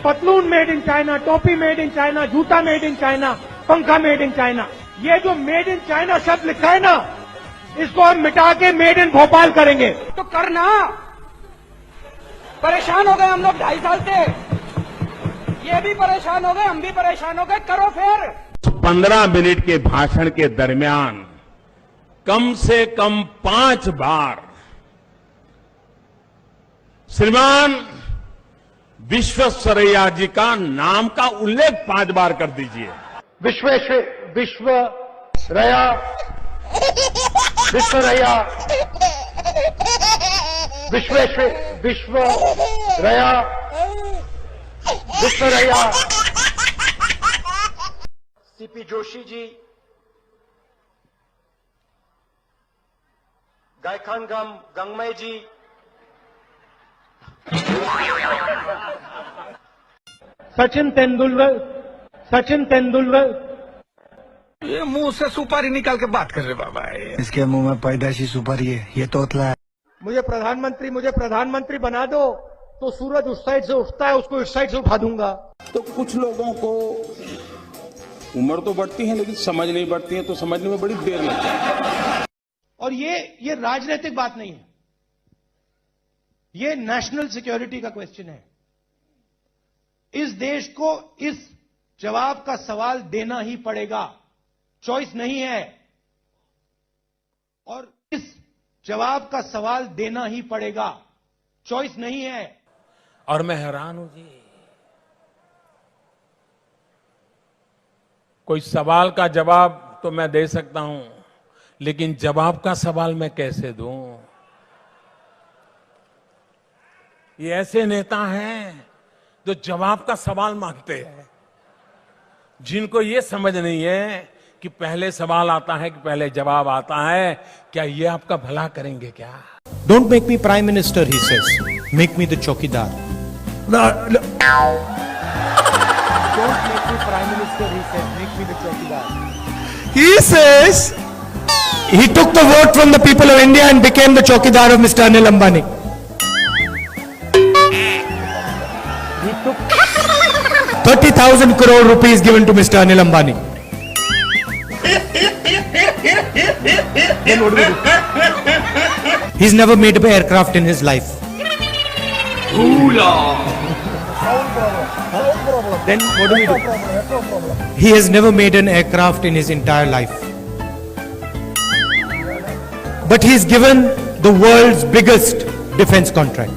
पतलून made in China, टोपी made in China, जूता मेड इन चाइना, पंखा मेड इन चाइना। ये जो मेड इन चाइना शब्द लिखा है ना, इसको हम मिटा के मेड इन भोपाल करेंगे। तो करना, परेशान हो गए हम लोग 2.5 साल से, ये भी परेशान हो गए, हम भी परेशान हो गए, करो फिर। 15 मिनट के भाषण के दरमियान कम से कम 5 बार श्रीमान विश्वेश्वरैया जी का नाम का उल्लेख 5 बार कर दीजिए। विश्वेश्वरैया, विश्वेश्वरैया, विश्वेश्वरैया, विश्वेश्वरैया। सीपी जोशी जी, गायखान गंगमय जी, सचिन तेंदुलकर। ये मुंह से सुपारी निकाल के बात कर रहे बाबा। इसके मुंह में पैदाशी सुपारी है, ये तोतला है। मुझे प्रधानमंत्री बना दो तो सूरज उस साइड से उठता है, उसको इस साइड से उठा दूंगा। तो कुछ लोगों को उम्र तो बढ़ती है लेकिन समझ नहीं बढ़ती है, तो समझने में बड़ी देर लगती है। और ये राजनीतिक बात नहीं है, ये नेशनल सिक्योरिटी का क्वेश्चन है। इस देश को इस जवाब का सवाल देना ही पड़ेगा, चॉइस नहीं है। और इस जवाब का सवाल देना ही पड़ेगा, चॉइस नहीं है। और मैं हैरान हूं जी, कोई सवाल का जवाब तो मैं दे सकता हूं, लेकिन जवाब का सवाल मैं कैसे दूं? ये ऐसे नेता हैं जो जवाब का सवाल मांगते हैं, जिनको ये समझ नहीं है कि पहले सवाल आता है कि पहले जवाब आता है। क्या ये आपका भला करेंगे क्या? Don't make me prime minister, he says. Make me the chokidar. Don't make me prime minister, he says. Make me the chokidar. He says he took the vote from the people of India and became the chokidar of Mr. Anil Ambani. He took 30,000 crore rupees given to Mr. Anil Ambani. Then what do we do? He's never made an aircraft in his life. Then what do we do? He has never made an aircraft in his entire life. But he's given the world's biggest defense contract.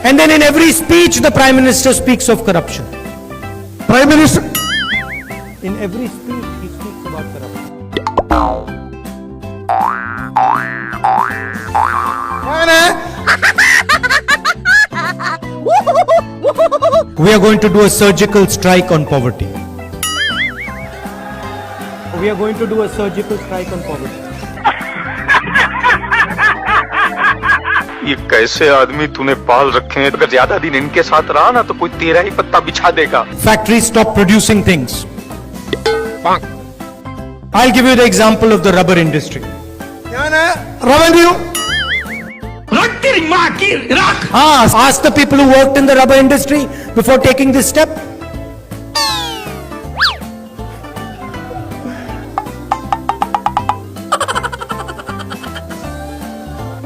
And then in every speech the Prime Minister speaks of corruption. Prime Minister, in every speech he speaks about corruption. We are going to do a surgical strike on poverty. We are going to do a surgical strike on poverty. ये कैसे आदमी तूने पाल रखे हैं? अगर ज्यादा दिन इनके साथ रहा ना तो कोई तेरा ही पत्ता बिछा देगा। Factories stop producing things. I'll give you the example of the rubber industry. Revenue. Ask the people who worked in the rubber industry before taking this step.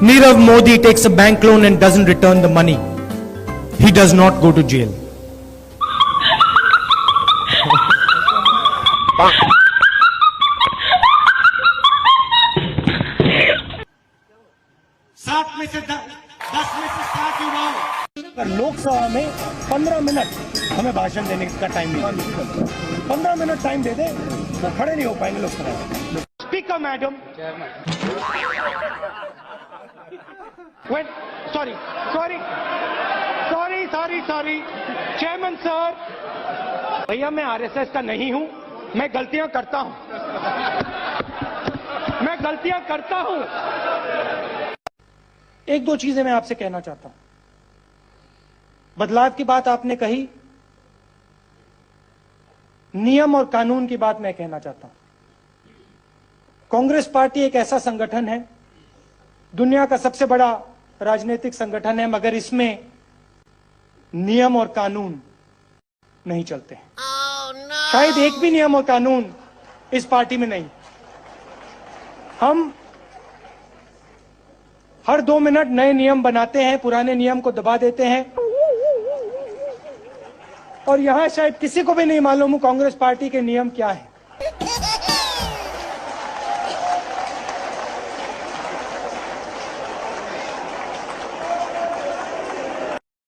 Nirav Modi takes a bank loan and doesn't return the money. He does not go to jail. सात में से 10 में से 7 युवाओं पर लोकसभा में 15 minute हमें भाषण देने का टाइम मिला। 15 मिनट टाइम दे दे, वो खड़े नहीं हो पाएंगे लोकसभा में। Speaker madam, sorry chairman sir, भैया मैं आरएसएस का नहीं हूं, मैं गलतियां करता हूं। एक दो चीजें मैं आपसे कहना चाहता हूं। बदलाव की बात आपने कही, नियम और कानून की बात मैं कहना चाहता हूं। कांग्रेस पार्टी एक ऐसा संगठन है दुनिया का सबसे बड़ा राजनीतिक संगठन है, मगर इसमें नियम और कानून नहीं चलते हैं। शायद एक भी नियम और कानून इस पार्टी में नहीं। हम हर 2 मिनट नए नियम बनाते हैं, पुराने नियम को दबा देते हैं, और यहां शायद किसी को भी नहीं मालूम कांग्रेस पार्टी के नियम क्या है।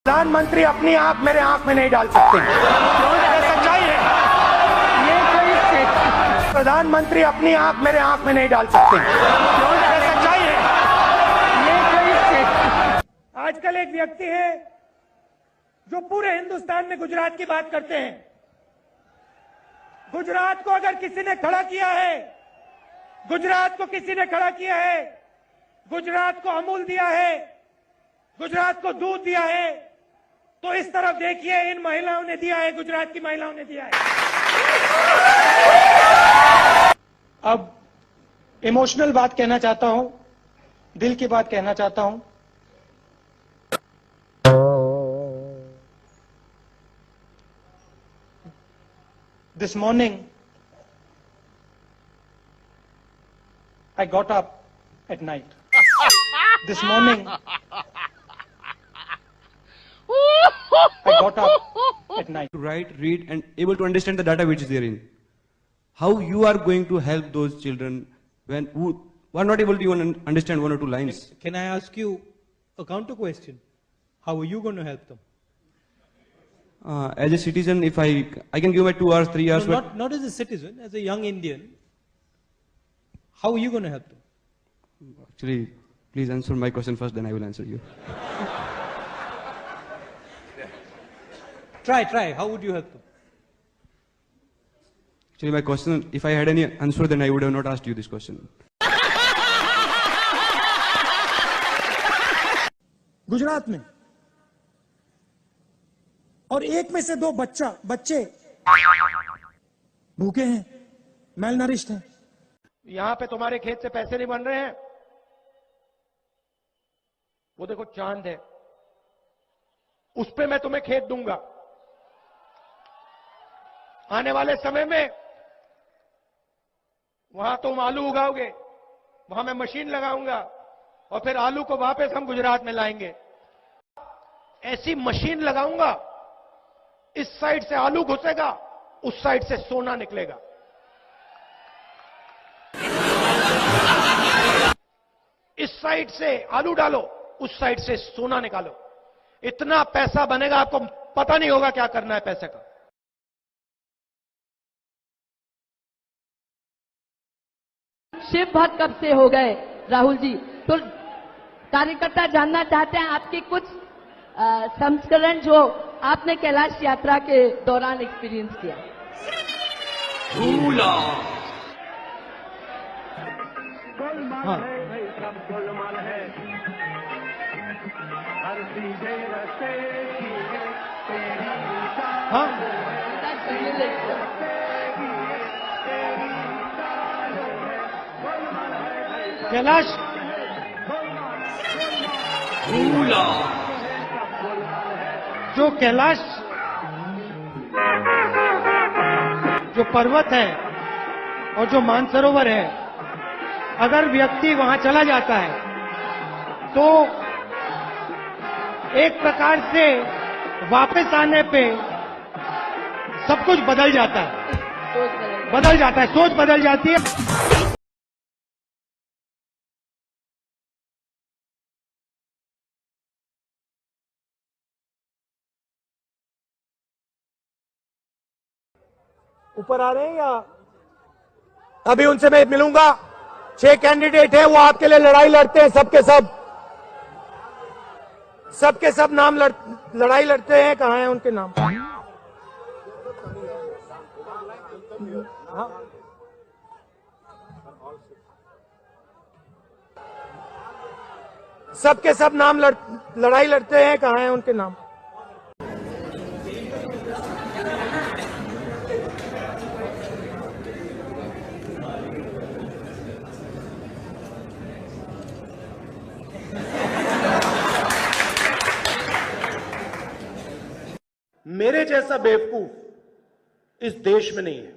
प्रधानमंत्री अपनी आंख मेरे आंख में नहीं डाल सकते। ये सच्चाई है। प्रधानमंत्री अपनी आंख मेरे आंख में नहीं डाल सकते। ये सच्चाई है। आजकल एक व्यक्ति है जो पूरे हिंदुस्तान में गुजरात की बात करते हैं। गुजरात को अगर किसी ने खड़ा किया है, गुजरात को किसी ने खड़ा किया है, गुजरात को अमूल दिया है, गुजरात को दूध दिया है, तो इस तरफ देखिए, इन महिलाओं ने दिया है, गुजरात की महिलाओं ने दिया है। अब इमोशनल बात कहना चाहता हूं, दिल की बात कहना चाहता हूं। This morning, I got up at night. This morning, I got up at night. To write, read, and able to understand the data which is therein. How you are going to help those children who are not able to even understand 1 or 2 lines? Can I ask you a counter question? How are you going to help them? As a citizen, if I can give my 2 hours, 3 hours. No, not as a citizen, as a young Indian. How are you going to help them? Actually, please answer my question first, then I will answer you. Try. How would you help them? Actually, my question, if I had any answer, then I would have not asked you this question. Gujarat में और 1 में से 2 बच्चे भूखे हैं, मेलनरिश्ड हैं। यहां पे तुम्हारे खेत से पैसे नहीं बन रहे हैं। वो देखो चांद है, उस पे मैं तुम्हें खेत दूंगा। आने वाले समय में वहां तुम आलू उगाओगे, वहां मैं मशीन लगाऊंगा, और फिर आलू को वापस हम गुजरात में लाएंगे। ऐसी मशीन लगाऊंगा, इस साइड से आलू घुसेगा, उस साइड से सोना निकलेगा। इस साइड से आलू डालो, उस साइड से सोना निकालो। इतना पैसा बनेगा, आपको पता नहीं होगा क्या करना है पैसे का। शिव भक्त कब से हो गए राहुल जी? तो कार्यकर्ता जानना चाहते हैं आपकी कुछ संस्करण जो आपने कैलाश यात्रा के दौरान एक्सपीरियंस किया। हाँ। हाँ। कैलाश जो कैलाश जो पर्वत है और जो मानसरोवर है, अगर व्यक्ति वहां चला जाता है तो एक प्रकार से वापस आने पे सब कुछ बदल जाता है, सोच बदल जाती है। ऊपर आ रहे हैं या अभी उनसे मैं मिलूंगा। 6 कैंडिडेट हैं, वो आपके लिए लड़ाई लड़ते हैं, सबके सब नाम लड़ाई लड़ते हैं। कहाँ हैं उनके नाम? हाँ। सबके सब नाम लड़ाई लड़ते हैं। कहाँ हैं उनके नाम? मेरे जैसा बेवकूफ इस देश में नहीं है।